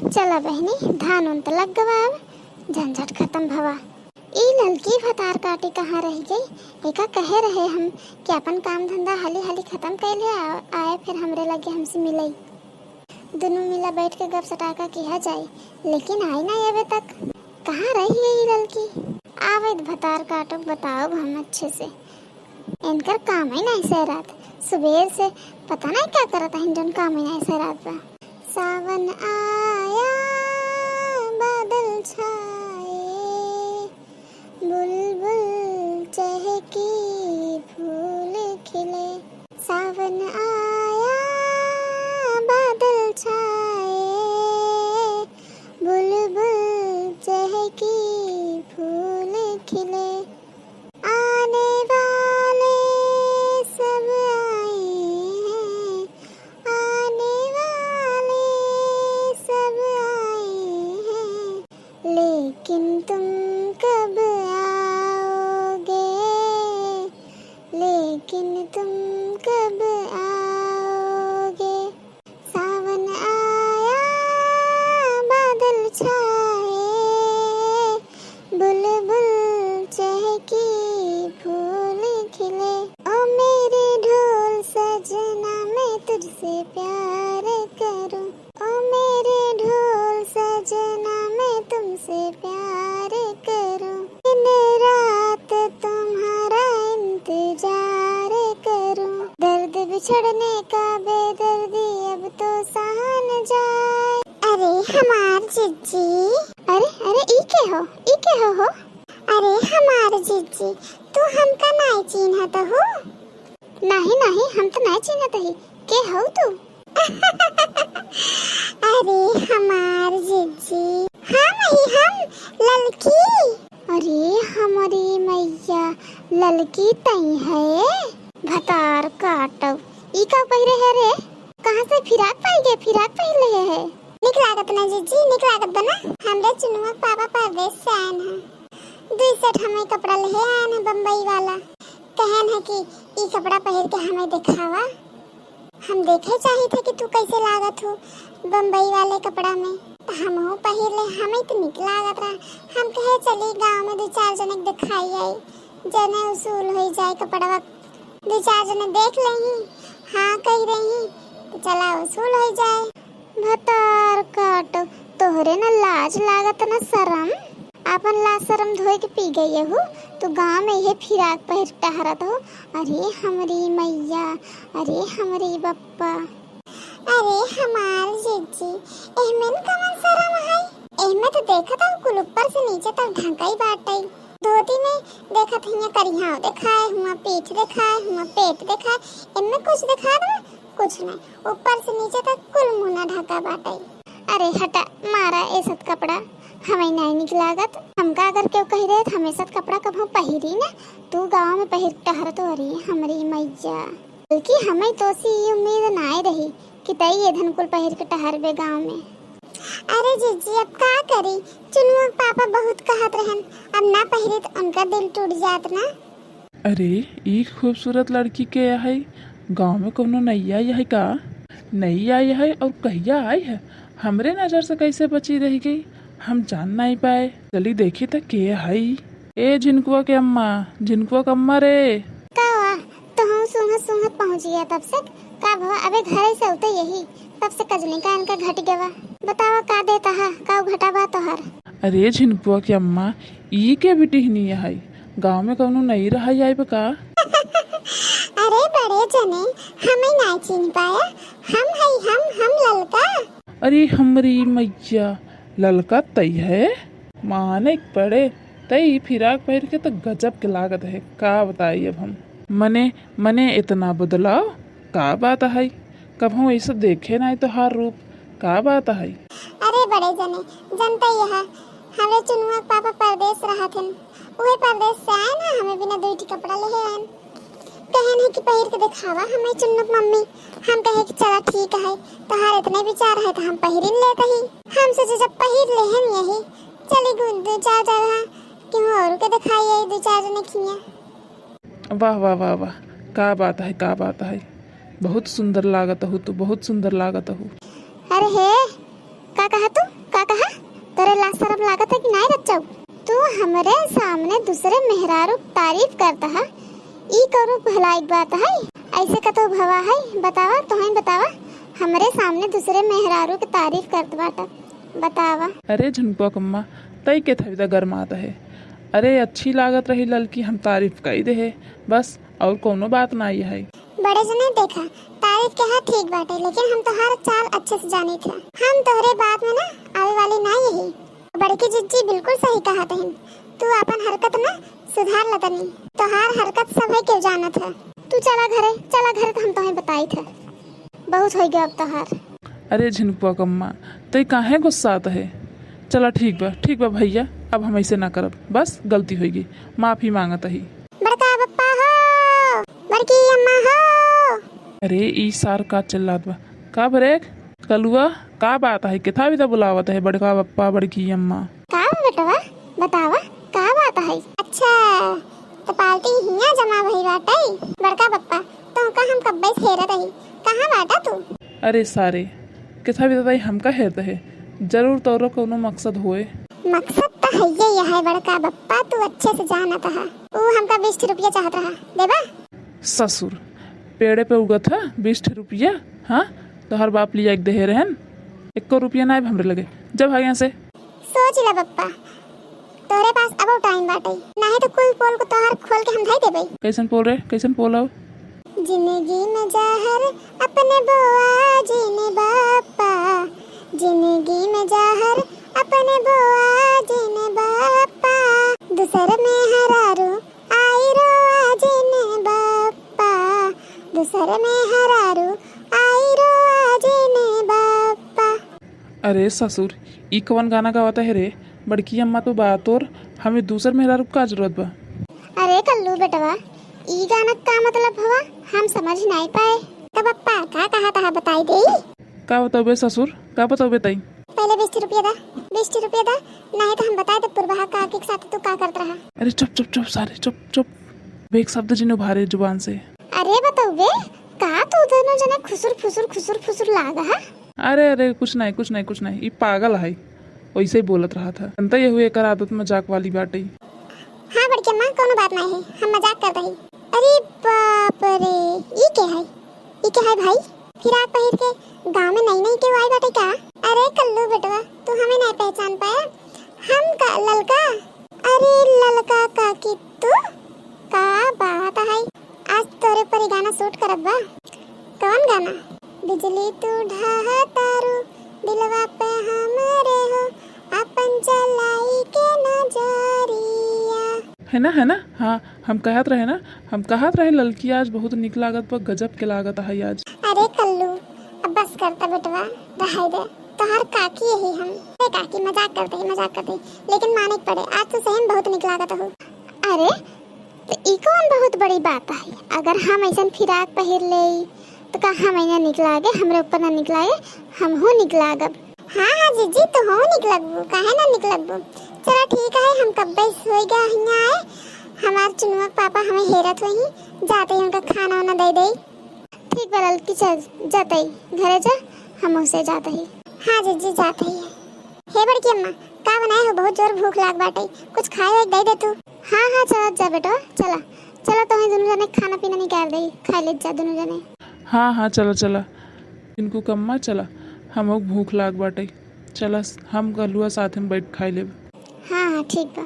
चला बहनी, धान उन तो लग गवा, अब झंझट खत्म भवा। ई ललकी भतार काटी कहाँ रह गई। एका कहे रहे हम कि अपन काम धंधा हाली हाली खत्म कर ले आए, फिर हमरे लगे हमसे मिलई। दोनों मिला बैठ के गप सटाका किया जाए, लेकिन आई ना अबे तक। कहाँ रही है ये ललकी? आवे भतार काटो, बताओ हम अच्छे से। इनकर काम है ना ऐसे रात सुबह से पता नहीं क्या करता है, इनका काम है ना ऐसे रात पर। सावन आया बादल छाए, बुलबुल चहकी फूल खिले। सावन आया बादल छाए, बुलबुल चहकी फूल खिले। आने वाले सब आए हैं, आने वाले सब आए हैं, लेकिन तुम कब आओगे, लेकिन तुम कब आओगे। सावन आया बादल छाए, बुलबुल चहकी फूल खिले। ओ मेरे ढोल सजना मैं तुझसे प्यार करूं, ओ मेरे ढोल सजना मैं तुमसे प्यार करूं। दिन रात तुम्हारा इंतजार करूं, दर्द बिछड़ने का बेदर्दी अब तो सहन जाए। अरे हमार जिज्जी, अरे अरे ई के हो? अरे हमार जिज्जी, तू हमका नहीं चिन्हत हो? नहीं नहीं, हम तो नहीं चिन्हत ही। के हो तू? अरे हमार जिज्जी, हम ललकी। अरे हमारी मैया, ललकी तई है। भतार काटव, ई का पहिरे है रे? कहाँ से फिराक पाई गए? फिराक पहले है। निक लागत ना जिज्जी, निक लागत बना। हमरे चुनुआ पापा परदेश से आए हैं, 2 सेट हमें कपड़ा ले आए हैं बम्बई वाला। कहन है कि ई कपड़ा पहन के हमें दिखावा। हम देखे चाहे थे कि तू कैसे लागत हो बम्बई वाले कपड़ा में, तो हम हो पहन ले। हमें तो निक लागत रहा। हम कहे चली गांव में 2-4 जने दिखाई आई, जने उसूल हो जाए कपड़ा। 2-4 जने देख लेही, हाँ कह रही तो चला उसूल हो जाए। भतार काटो, तोहरे न लाज लागत न शरम। अपन ला शरम धोए के पी गई हो तो गांव में ये फिराक पहन टहरत हो। अरे हमारी मैया, अरे हमारी बप्पा, अरे हमार जिज्जी, एहमें कमन शरम है? एहमें तो देखत हूँ कुल ऊपर से नीचे तक ढंकाई बाटई। धोती में देखत हिया करिहाव दिखाए हुआ, पीठ दिखाए हुआ, पेट दिखाए। इनमें कुछ दिखा दो? कुछ नहीं, ऊपर से नीचे तक कुल मुना ढका बाटई। अरे हटा, मारा ऐसा कपड़ा हमें नहीं निक लागत। हमका अगर क्यों कह रहे थे हमेशा कपड़ा कभो पहिरी ना, तू गांव में पहिर टहर तो रही हमारी मैया। बल्कि हमें तो सी उम्मीद ना रही कि तई ये धनकुल पहिर के टहर बे गांव में। अरे जीजी अब का करी, चुनुआ पापा बहुत कहत रहन, अब ना पहिरे तो उनका दिल टूट जात ना। अरे ई खूबसूरत लड़की के है गांव में कोनो नैया है का? नहीं आई है और कहिया आई है? हमरे नजर से कैसे बची रह गई, हम जान नहीं पाए। चली देखी तो के है। ए झिनकुआ के अम्मा, झिनकुआ के अम्मा रे। का तो हम सुंघत पहुंच गया तब से। का भवा अबे घर से उते यही तब से कजली का इनका घट गवा। बतावा का देता है, का घटा बा तोहर? अरे झिनकुआ के अम्मा, ई के बेटी नहीं है गांव में कौनो नहीं रहा आई का? अरे बड़े जने हमें नहीं चिन्ह पाया। हम ललका। अरे हमरी मैया, ललका तई है? माने पड़े तई फिराक पहन के तो गजब के लागत है। का बताइए अब हम। मने इतना बदलाव का बात है? कभो ऐसा देखे ना तो हर रूप का बात है? अरे बड़े जने जनता यह हमारे चुनुआ पापा परदेश रहा थे, वही परदेश से आए ना, हमें बिना 2 कपड़ा ले आए। कहन है कि पहिर के दिखावा हमें चुन्नुक मम्मी। हम कहे कि चला ठीक है, तोहार इतने विचार है तो हम पहिरिन लेते ही। हम सोचे जब पहिर ले हम यही चली 2-4 जगह क्यों और के दिखाई आई 2-4 जने खिया। वाह वाह वाह वाह, का बात है, का बात है। बहुत सुंदर लागत हो, तू बहुत सुंदर लागत हो। अरे हे का कहा तू? लाज शरम लागत है कि नहीं बच्चों? तू हमरे सामने दूसरे मेहरारू तारीफ करता है, ई करो भलाई बात है? ऐसे का तो भवा है, बतावा तोहन बतावा, हमरे सामने दूसरे मेहरारू की तारीफ करत बाटा, बतावा। अरे झुनकुआ कम्मा, तई के थविदा गरमाता है। अरे अच्छी लागत रही ललकी, हम तारीफ कही दे है बस, और कोनो बात ना आई है। बड़े जने देखा तारीफ के है ठीक बाटे, लेकिन हम तो हर चाल अच्छे से जानी थे, हम तोहरे बात में ना आवे वाली ना यही। बड़की जिज्जी बिल्कुल सही कहा तहिन, तू अपन हरकत ना सुधार लतनी, तोहार हरकत सब है के जानत है। तू चला घरे तो हम तोहें बताई थे, बहुत हो गया अब तोहार। अरे झुनकुआ कम्मा, तई काहे गुस्सात है? चला ठीक बा भैया, अब हम ऐसे ना करब, बस गलती हो गई, माफी मांगत ही। बड़का पप्पा हो, बड़की अम्मा हो। अरे ई सार का चिल्लात बा का बरे कलुआ, का बात है? किथा भी तो बुलावत है बड़का पप्पा बड़की अम्मा। का बेटवा बतावा का बात है? अच्छा तो पार्टी हिया जमा भई बाटे बड़का पप्पा, तो का हम कब्बे फेरत रही, कहां बाटा तू? अरे सारे किथा भी तो हमका हेरत है, जरूर तोरो कोनो मकसद होए। मकसद तो है ये है बड़का पप्पा, तू अच्छे से जानत है। वो हमका 20 रुपया चाहत रहा, देबा? ससुर पेड़े पे उगत है 20 रुपया? हाँ तो हर बाप लिया एक दे रहन, 1 रुपया ना हमरे लगे, जब भाग यहाँ से। सोच ले पप्पा, तोरे पास अब टाइम बाटे, नहीं तो कुल पोल को तोहर खोल के हम धाई देबे। कैसन बोल रहे, कैसन बोल आओ? जिंदगी में जहर अपने बुआ जीने बापा, जिंदगी में जहर अपने बुआ जीने बापा, दूसर में हरारू आई रो जीने बापा, दूसर में हरारू आई रो जीने बापा। अरे ससुर ई कवन गाना गावता है रे? बड़की अम्मा तो बात और हमें दूसर मेहरा रूप का जरूरत बा। अरे कल्लू बेटवा, ई गाना का मतलब हुआ हम समझ नहीं पाए, तो पप्पा का कहा था बताई दे। का बताओ ससुर, का बताओ तई? पहले 20 रुपया दा, 20 रुपया दा, नहीं तो हम बताए तो पुरबहा का के साथ तू का करत रहा। अरे चुप सारे चुप, एक शब्द जिन्हें भारे जुबान से। अरे बताओ बे, का तू दोनों जने खुसुर फुसुर लागा है? अरे कुछ नहीं, ये पागल है, वैसे ही बोलत रहा था। अंत ये हुए कर आदत मजाक वाली बात ही। हाँ बड़के माँ कोनो बात नहीं है, हम मजाक कर रही। अरे बाप रे, ये क्या है भाई? फिराक पहिर के गांव में नई के आई बाटे का? अरे कल्लू बेटवा, तू हमें नहीं पहचान पाया? हम का ललका? अरे ललका का की तू का बात है? आज तोरे पर ही गाना शूट करब बा। कौन गाना? बिजली तू ढहा तारू दिलवा पे हमरे हो, अपन चलाई के नजरिया। है ना हाँ, हम कहत रहे ललकी आज बहुत निक लागत पर गजब के लागत है आज। अरे कल्लू अब बस करता बेटवा, रहाई दे, तोहर काकी यही हम। अरे काकी मजाक करते ही, लेकिन माने पड़े, आज तो सही बहुत निक लागत हो। अरे तो ई कौन बहुत बड़ी बात है, अगर हम ऐसा फिराक पहिर ले तो का हम ऐना निक लागे, हमरे ऊपर ना निक लागे, हम हो निक लागब। हाँ जीजी तो हो निक लगबू, काहे ना निक लगबू। चलो ठीक है, हम कब सोई गया हिया आए, हमार चुनुआ पापा हमें हेरत होई, जाते ही उनका खाना वाना दे दे। ठीक बा ललकी, चल जाते ही घरे जा, हम उसे जाते ही। हाँ जीजी जाते ही। हे बड़की अम्मा, का बनाए हो? बहुत जोर भूख लाग बाटे, कुछ खाए दे दे तू। हाँ चला जा बेटा, चला तो ही दोनों जने खाना पीना निकाल दे, खा ले जा दोनों जने। हाँ चला इनको कम्मा चला, हम भूख लाग बाटे, चला हम कलुआ साथ में बैठ खाई लेब। हाँ ठीक बा।